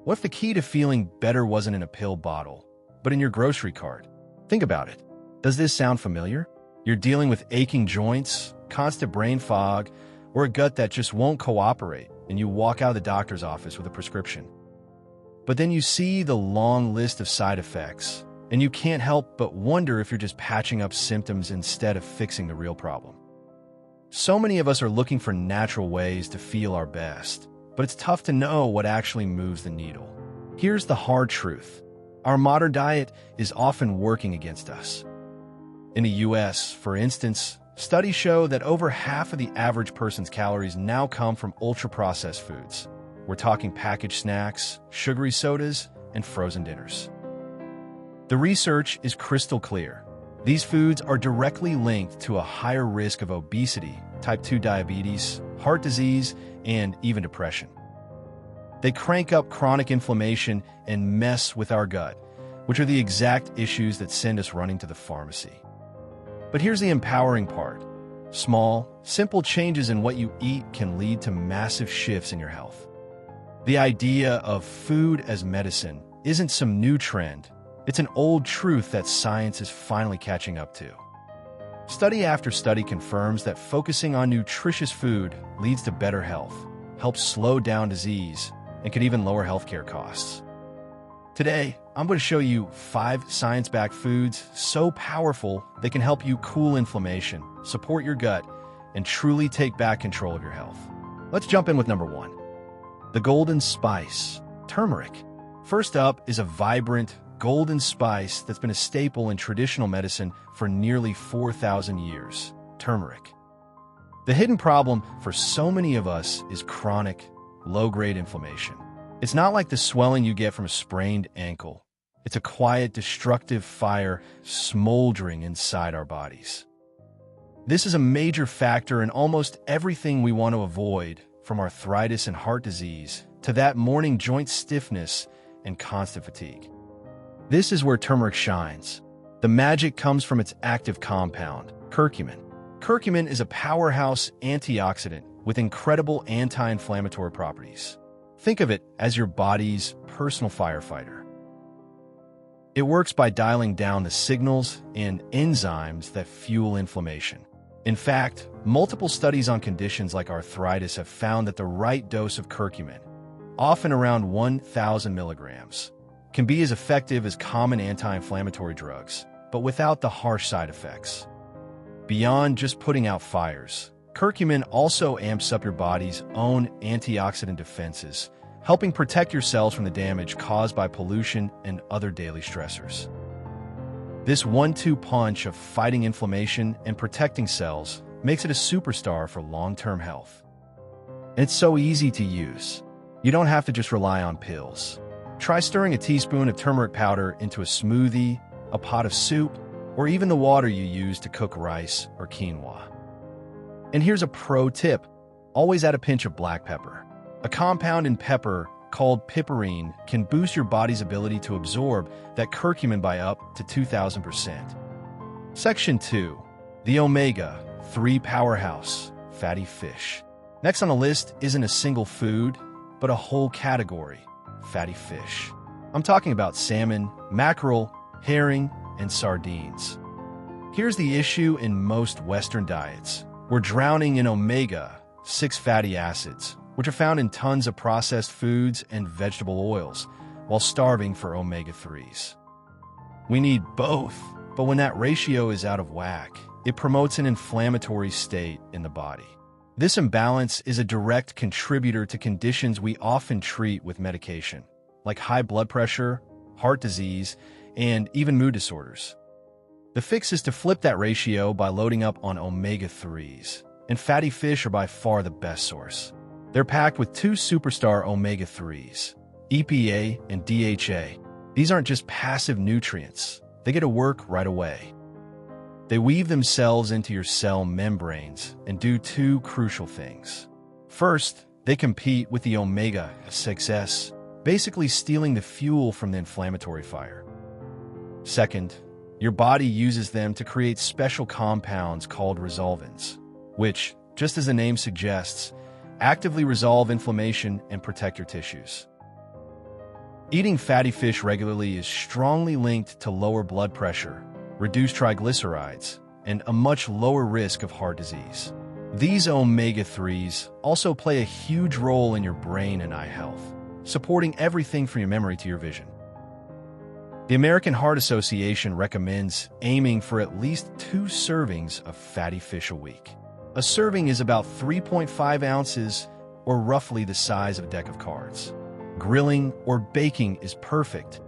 What if the key to feeling better wasn't in a pill bottle, but in your grocery cart? Think about it. Does this sound familiar? You're dealing with aching joints, constant brain fog, or a gut that just won't cooperate, and you walk out of the doctor's office with a prescription. But then you see the long list of side effects, and you can't help but wonder if you're just patching up symptoms instead of fixing the real problem. So many of us are looking for natural ways to feel our best, but it's tough to know what actually moves the needle. Here's the hard truth. Our modern diet is often working against us. In the US, for instance, studies show that over half of the average person's calories now come from ultra-processed foods. We're talking packaged snacks, sugary sodas, and frozen dinners. The research is crystal clear. These foods are directly linked to a higher risk of obesity, type 2 diabetes, heart disease, and even depression. They crank up chronic inflammation and mess with our gut, which are the exact issues that send us running to the pharmacy. But here's the empowering part. Small, simple changes in what you eat can lead to massive shifts in your health. The idea of food as medicine isn't some new trend. It's an old truth that science is finally catching up to. Study after study confirms that focusing on nutritious food leads to better health, helps slow down disease, and can even lower healthcare costs. Today, I'm going to show you 5 science-backed foods so powerful they can help you cool inflammation, support your gut, and truly take back control of your health. Let's jump in with number 1. The golden spice, turmeric. First up is a vibrant, golden spice that's been a staple in traditional medicine for nearly 4,000 years, turmeric. The hidden problem for so many of us is chronic, low-grade inflammation. It's not like the swelling you get from a sprained ankle. It's a quiet, destructive fire smoldering inside our bodies. This is a major factor in almost everything we want to avoid, from arthritis and heart disease to that morning joint stiffness and constant fatigue. This is where turmeric shines. The magic comes from its active compound, curcumin. Curcumin is a powerhouse antioxidant with incredible anti-inflammatory properties. Think of it as your body's personal firefighter. It works by dialing down the signals and enzymes that fuel inflammation. In fact, multiple studies on conditions like arthritis have found that the right dose of curcumin, often around 1,000 milligrams, can be as effective as common anti-inflammatory drugs, but without the harsh side effects. Beyond just putting out fires, curcumin also amps up your body's own antioxidant defenses, helping protect your cells from the damage caused by pollution and other daily stressors. This 1-2 punch of fighting inflammation and protecting cells makes it a superstar for long-term health. And it's so easy to use. You don't have to just rely on pills. Try stirring a teaspoon of turmeric powder into a smoothie, a pot of soup, or even the water you use to cook rice or quinoa. And here's a pro tip. Always add a pinch of black pepper. A compound in pepper called piperine can boost your body's ability to absorb that curcumin by up to 2,000%. Section 2. The omega-3 powerhouse, fatty fish. Next on the list isn't a single food, but a whole category, fatty fish. I'm talking about salmon, mackerel, herring, and sardines. Here's the issue in most Western diets. We're drowning in omega-6 fatty acids, which are found in tons of processed foods and vegetable oils, while starving for omega-3s. We need both, but when that ratio is out of whack, it promotes an inflammatory state in the body. This imbalance is a direct contributor to conditions we often treat with medication, like high blood pressure, heart disease, and even mood disorders. The fix is to flip that ratio by loading up on omega-3s, and fatty fish are by far the best source. They're packed with 2 superstar omega-3s, EPA and DHA. These aren't just passive nutrients. They get to work right away. They weave themselves into your cell membranes and do 2 crucial things. First, they compete with the omega-6s, basically stealing the fuel from the inflammatory fire. Second, your body uses them to create special compounds called resolvins, which, just as the name suggests, actively resolve inflammation and protect your tissues. Eating fatty fish regularly is strongly linked to lower blood pressure, reduced triglycerides, and a much lower risk of heart disease. These omega-3s also play a huge role in your brain and eye health, supporting everything from your memory to your vision. The American Heart Association recommends aiming for at least 2 servings of fatty fish a week. A serving is about 3.5 ounces, or roughly the size of a deck of cards. Grilling or baking is perfect.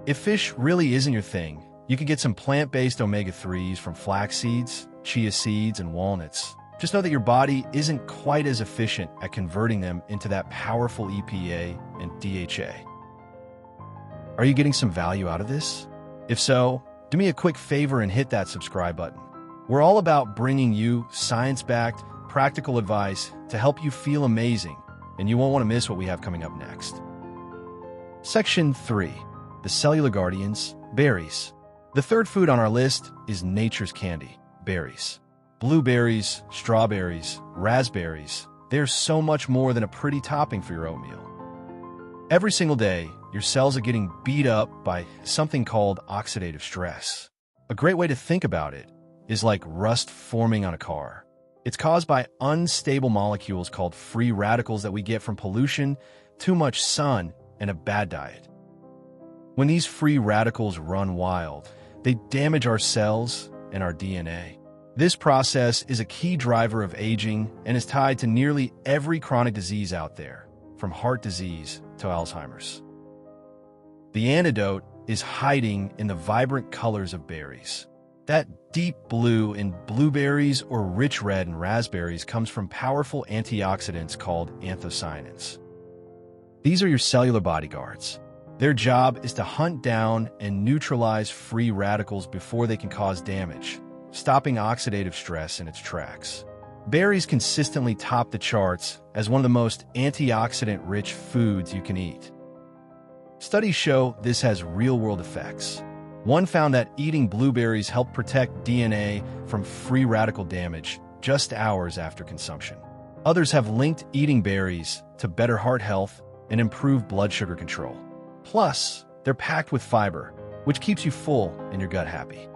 If fish really isn't your thing, you can get some plant-based omega-3s from flax seeds, chia seeds, and walnuts. Just know that your body isn't quite as efficient at converting them into that powerful EPA and DHA. Are you getting some value out of this? If so, do me a quick favor and hit that subscribe button. We're all about bringing you science-backed, practical advice to help you feel amazing, and you won't want to miss what we have coming up next. Section 3. The Cellular Guardians, Berries. The third food on our list is nature's candy, berries. Blueberries, strawberries, raspberries, they're so much more than a pretty topping for your oatmeal. Every single day, your cells are getting beat up by something called oxidative stress. A great way to think about it is like rust forming on a car. It's caused by unstable molecules called free radicals that we get from pollution, too much sun, and a bad diet. When these free radicals run wild, they damage our cells and our DNA. This process is a key driver of aging and is tied to nearly every chronic disease out there, from heart disease to Alzheimer's. The antidote is hiding in the vibrant colors of berries. That deep blue in blueberries or rich red in raspberries comes from powerful antioxidants called anthocyanins. These are your cellular bodyguards. Their job is to hunt down and neutralize free radicals before they can cause damage, stopping oxidative stress in its tracks. Berries consistently top the charts as one of the most antioxidant-rich foods you can eat. Studies show this has real-world effects. One found that eating blueberries helped protect DNA from free radical damage just hours after consumption. Others have linked eating berries to better heart health and improved blood sugar control. Plus, they're packed with fiber, which keeps you full and your gut happy.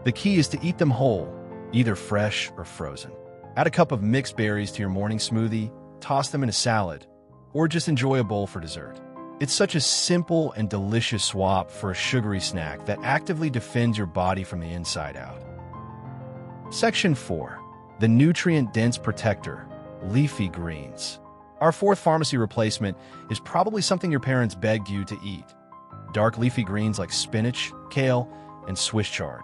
The key is to eat them whole, either fresh or frozen. Add a cup of mixed berries to your morning smoothie, toss them in a salad, or just enjoy a bowl for dessert. It's such a simple and delicious swap for a sugary snack that actively defends your body from the inside out. Section 4. The Nutrient-Dense Protector, Leafy Greens. Our fourth pharmacy replacement is probably something your parents begged you to eat. Dark leafy greens like spinach, kale, and Swiss chard.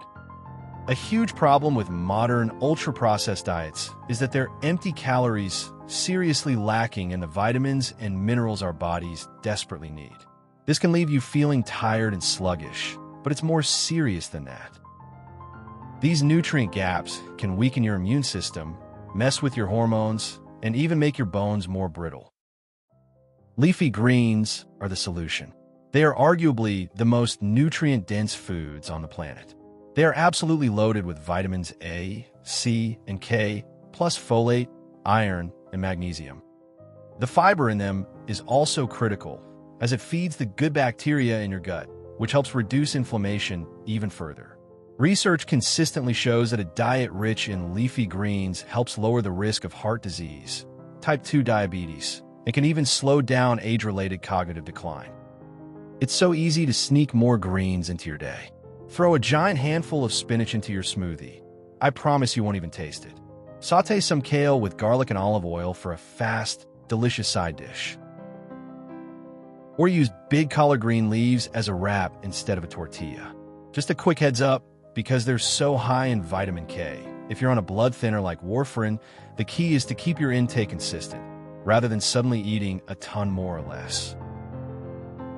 A huge problem with modern, ultra-processed diets is that they're empty calories, seriously lacking in the vitamins and minerals our bodies desperately need. This can leave you feeling tired and sluggish, but it's more serious than that. These nutrient gaps can weaken your immune system, mess with your hormones, and even make your bones more brittle. Leafy greens are the solution. They are arguably the most nutrient-dense foods on the planet. They are absolutely loaded with vitamins A, C, and K, plus folate, iron, and magnesium. The fiber in them is also critical, as it feeds the good bacteria in your gut, which helps reduce inflammation even further. Research consistently shows that a diet rich in leafy greens helps lower the risk of heart disease, type 2 diabetes, and can even slow down age-related cognitive decline. It's so easy to sneak more greens into your day. Throw a giant handful of spinach into your smoothie. I promise you won't even taste it. Sauté some kale with garlic and olive oil for a fast, delicious side dish. Or use big collard green leaves as a wrap instead of a tortilla. Just a quick heads up, because they're so high in vitamin K, if you're on a blood thinner like warfarin, the key is to keep your intake consistent, rather than suddenly eating a ton more or less.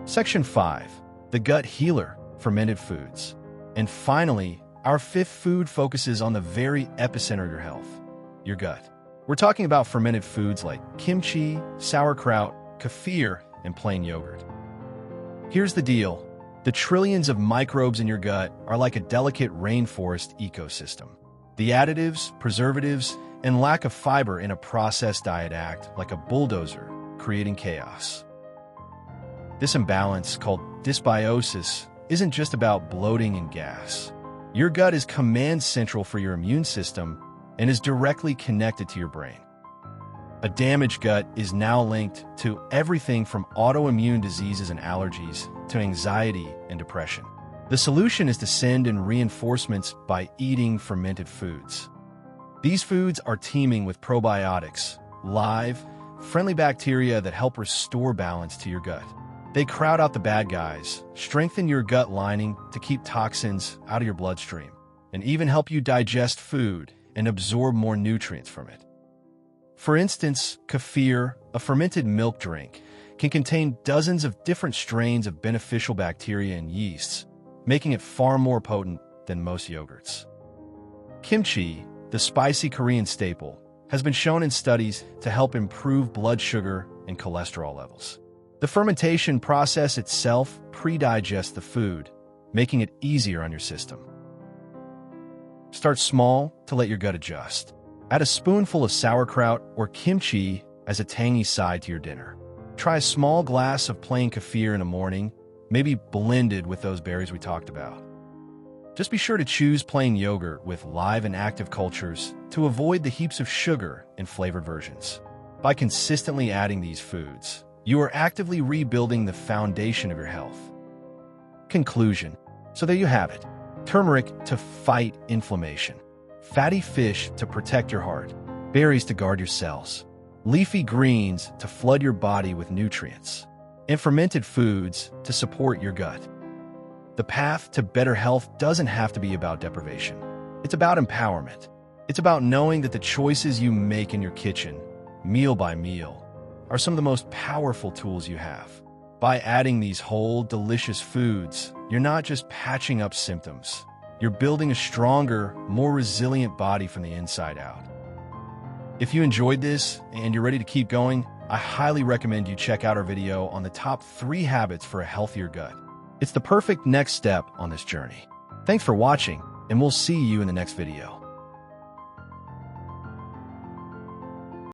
Section 5. The Gut Healer, Fermented Foods. And finally, our fifth food focuses on the very epicenter of your health, your gut. We're talking about fermented foods like kimchi, sauerkraut, kefir, and plain yogurt. Here's the deal. The trillions of microbes in your gut are like a delicate rainforest ecosystem. The additives, preservatives, and lack of fiber in a processed diet act like a bulldozer, creating chaos. This imbalance, called dysbiosis, isn't just about bloating and gas. Your gut is command central for your immune system and is directly connected to your brain. A damaged gut is now linked to everything from autoimmune diseases and allergies to anxiety and depression. The solution is to send in reinforcements by eating fermented foods. These foods are teeming with probiotics, live, friendly bacteria that help restore balance to your gut. They crowd out the bad guys, strengthen your gut lining to keep toxins out of your bloodstream, and even help you digest food and absorb more nutrients from it. For instance, kefir, a fermented milk drink, can contain dozens of different strains of beneficial bacteria and yeasts, making it far more potent than most yogurts. Kimchi, the spicy Korean staple, has been shown in studies to help improve blood sugar and cholesterol levels. The fermentation process itself pre-digests the food, making it easier on your system. Start small to let your gut adjust. Add a spoonful of sauerkraut or kimchi as a tangy side to your dinner. Try a small glass of plain kefir in the morning, maybe blended with those berries we talked about. Just be sure to choose plain yogurt with live and active cultures to avoid the heaps of sugar in flavored versions. By consistently adding these foods, you are actively rebuilding the foundation of your health. Conclusion. So there you have it. Turmeric to fight inflammation. Fatty fish to protect your heart. Berries to guard your cells. Leafy greens to flood your body with nutrients. And fermented foods to support your gut. The path to better health doesn't have to be about deprivation. It's about empowerment. It's about knowing that the choices you make in your kitchen, meal by meal, are some of the most powerful tools you have. By adding these whole, delicious foods, you're not just patching up symptoms. You're building a stronger, more resilient body from the inside out. If you enjoyed this and you're ready to keep going, I highly recommend you check out our video on the top 3 habits for a healthier gut. It's the perfect next step on this journey. Thanks for watching, and we'll see you in the next video.